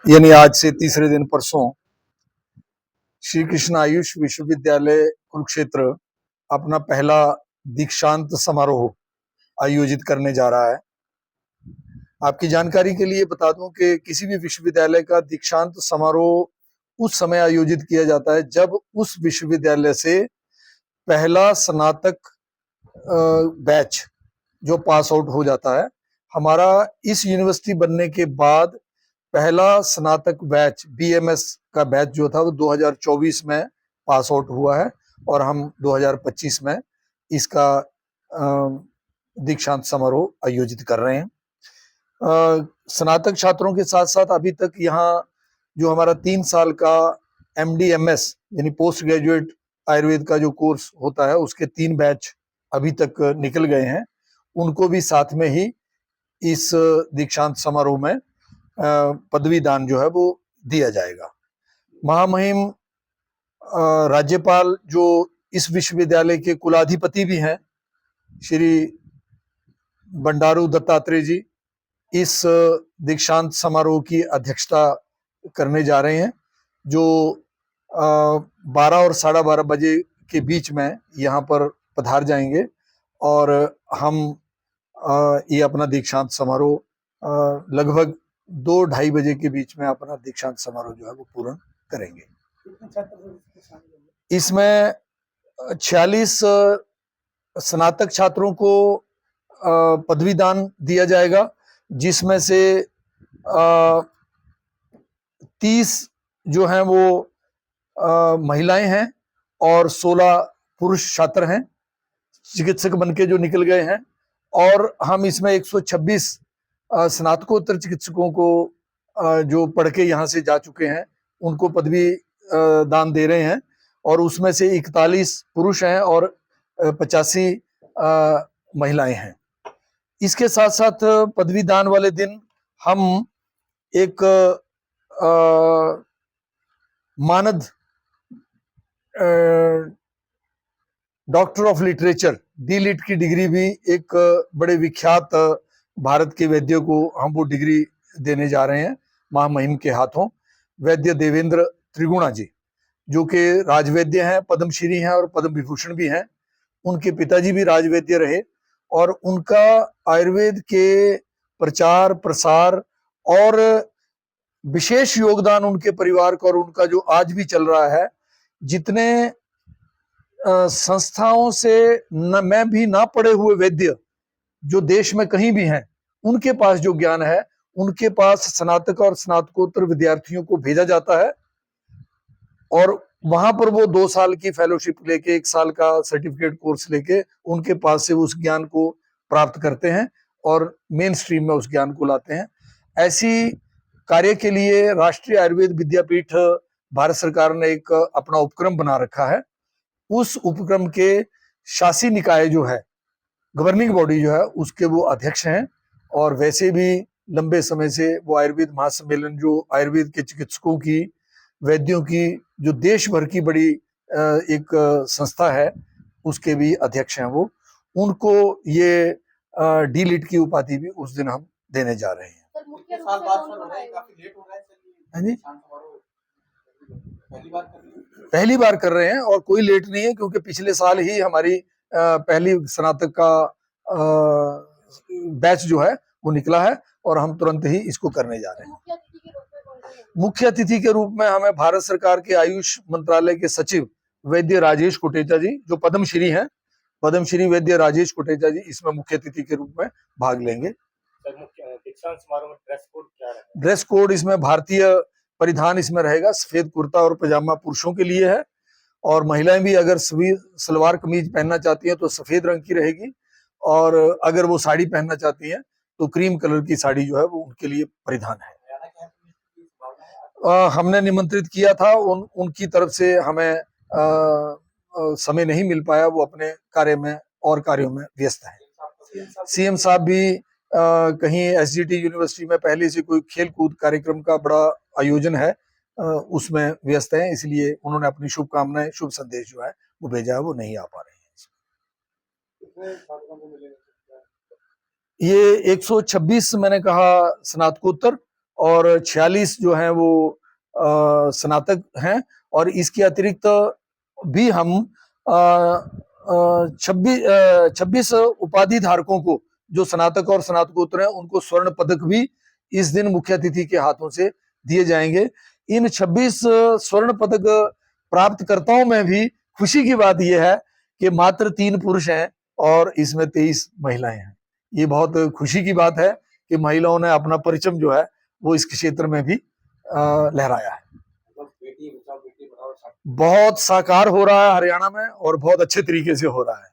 यानी आज से तीसरे दिन परसों श्री कृष्ण आयुष विश्वविद्यालय कुरुक्षेत्र अपना पहला दीक्षांत समारोह आयोजित करने जा रहा है। आपकी जानकारी के लिए बता दूं कि किसी भी विश्वविद्यालय का दीक्षांत समारोह उस समय आयोजित किया जाता है जब उस विश्वविद्यालय से पहला स्नातक बैच जो पास आउट हो जाता है। हमारा इस यूनिवर्सिटी बनने के बाद पहला स्नातक बैच बीएमएस का बैच जो था वो 2024 में पास आउट हुआ है और हम 2025 में इसका दीक्षांत समारोह आयोजित कर रहे हैं। स्नातक छात्रों के साथ साथ अभी तक यहाँ जो हमारा 3 साल का MD/MS यानी पोस्ट ग्रेजुएट आयुर्वेद का जो कोर्स होता है उसके 3 बैच अभी तक निकल गए हैं, उनको भी साथ में ही इस दीक्षांत समारोह में पदवी दान जो है वो दिया जाएगा। महामहिम राज्यपाल जो इस विश्वविद्यालय के कुलाधिपति भी हैं, श्री बंडारू दत्तात्रेय जी, इस दीक्षांत समारोह की अध्यक्षता करने जा रहे हैं, जो 12 और 12:30 बजे के बीच में यहाँ पर पधार जाएंगे और हम ये अपना दीक्षांत समारोह लगभग 2-2:30 बजे के बीच में अपना दीक्षांत समारोह जो है वो पूर्ण करेंगे। इसमें 46 स्नातक छात्रों को पदवी दान दिया जाएगा, जिसमें से 30 जो हैं वो महिलाएं हैं और 16 पुरुष छात्र हैं, चिकित्सक बनके जो निकल गए हैं। और हम इसमें 126 स्नातकोत्तर चिकित्सकों को जो पढ़ के यहाँ से जा चुके हैं उनको पदवी दान दे रहे हैं और उसमें से 41 पुरुष हैं और 85 महिलाएं हैं। इसके साथ साथ पदवी दान वाले दिन हम एक मानद डॉक्टर ऑफ लिटरेचर D.Litt की डिग्री भी एक बड़े विख्यात भारत के वैद्य को हम वो डिग्री देने जा रहे हैं महामहिम के हाथों। वैद्य देवेंद्र त्रिगुणा जी, जो कि राजवैद्य हैं, पद्मश्री हैं और पद्म विभूषण भी हैं। उनके पिताजी भी राजवैद्य रहे और उनका आयुर्वेद के प्रचार प्रसार और विशेष योगदान उनके परिवार का और उनका जो आज भी चल रहा है। जितने संस्थाओं से मैं भी ना पढ़े हुए वैद्य जो देश में कहीं भी हैं, उनके पास जो ज्ञान है उनके पास स्नातक और स्नातकोत्तर विद्यार्थियों को भेजा जाता है और वहां पर वो 2 साल की फेलोशिप लेके 1 साल का सर्टिफिकेट कोर्स लेके उनके पास से उस ज्ञान को प्राप्त करते हैं और मेन स्ट्रीम में उस ज्ञान को लाते हैं। ऐसी कार्य के लिए राष्ट्रीय आयुर्वेद विद्यापीठ भारत सरकार ने एक अपना उपक्रम बना रखा है। उस उपक्रम के शासी निकाय जो है, गवर्निंग बॉडी जो है, उसके वो अध्यक्ष हैं और वैसे भी लंबे समय से वो आयुर्वेद महासम्मेलन जो आयुर्वेद के चिकित्सकों की, वैद्यों की जो देश भर की बड़ी एक संस्था है, उसके भी अध्यक्ष हैं वो। उनको ये D.Litt की उपाधि भी उस दिन हम देने जा रहे हैं। पहली बार कर रहे हैं और कोई लेट नहीं है, क्योंकि पिछले साल ही हमारी पहली स्नातक का बैच जो है वो निकला है और हम तुरंत ही इसको करने जा रहे हैं। मुख्य अतिथि के रूप में हमें भारत सरकार के आयुष मंत्रालय के सचिव वैद्य राजेश कोटेचा जी, जो पद्मश्री हैं, पद्मश्री वैद्य राजेश कोटेचा जी इसमें मुख्य अतिथि के रूप में भाग लेंगे। दीक्षांत समारोह में ड्रेस कोड क्या रहेगा? ड्रेस कोड इसमें भारतीय परिधान इसमें रहेगा। सफेद कुर्ता और पजामा पुरुषों के लिए है और महिलाएं भी अगर सलवार कमीज पहनना चाहती हैं तो सफेद रंग की रहेगी और अगर वो साड़ी पहनना चाहती हैं तो क्रीम कलर की साड़ी जो है वो उनके लिए परिधान है। हमने निमंत्रित किया था, उनकी तरफ से हमें समय नहीं मिल पाया, वो अपने कार्य में और कार्यों में व्यस्त है। CM साहब भी कहीं SGT यूनिवर्सिटी में पहले से कोई खेल कूद कार्यक्रम का बड़ा आयोजन है, उसमें व्यस्त हैं, इसलिए उन्होंने अपनी शुभकामनाएं, शुभ संदेश जो है वो भेजा है, वो नहीं आ पा रहे हैं। ये 126 मैंने कहा स्नातकोत्तर और 46 जो हैं वो स्नातक हैं। और इसके अतिरिक्त भी हम 26 उपाधि धारकों को, जो स्नातक और स्नातकोत्तर हैं, उनको स्वर्ण पदक भी इस दिन मुख्य अतिथि के हाथों से दिए जाएंगे। इन 26 स्वर्ण पदक प्राप्तकर्ताओं में भी खुशी की बात यह है कि मात्र 3 पुरुष हैं और इसमें 23 महिलाएं हैं। ये बहुत खुशी की बात है कि महिलाओं ने अपना परचम जो है वो इस क्षेत्र में भी लहराया है। बहुत साकार हो रहा है हरियाणा में और बहुत अच्छे तरीके से हो रहा है।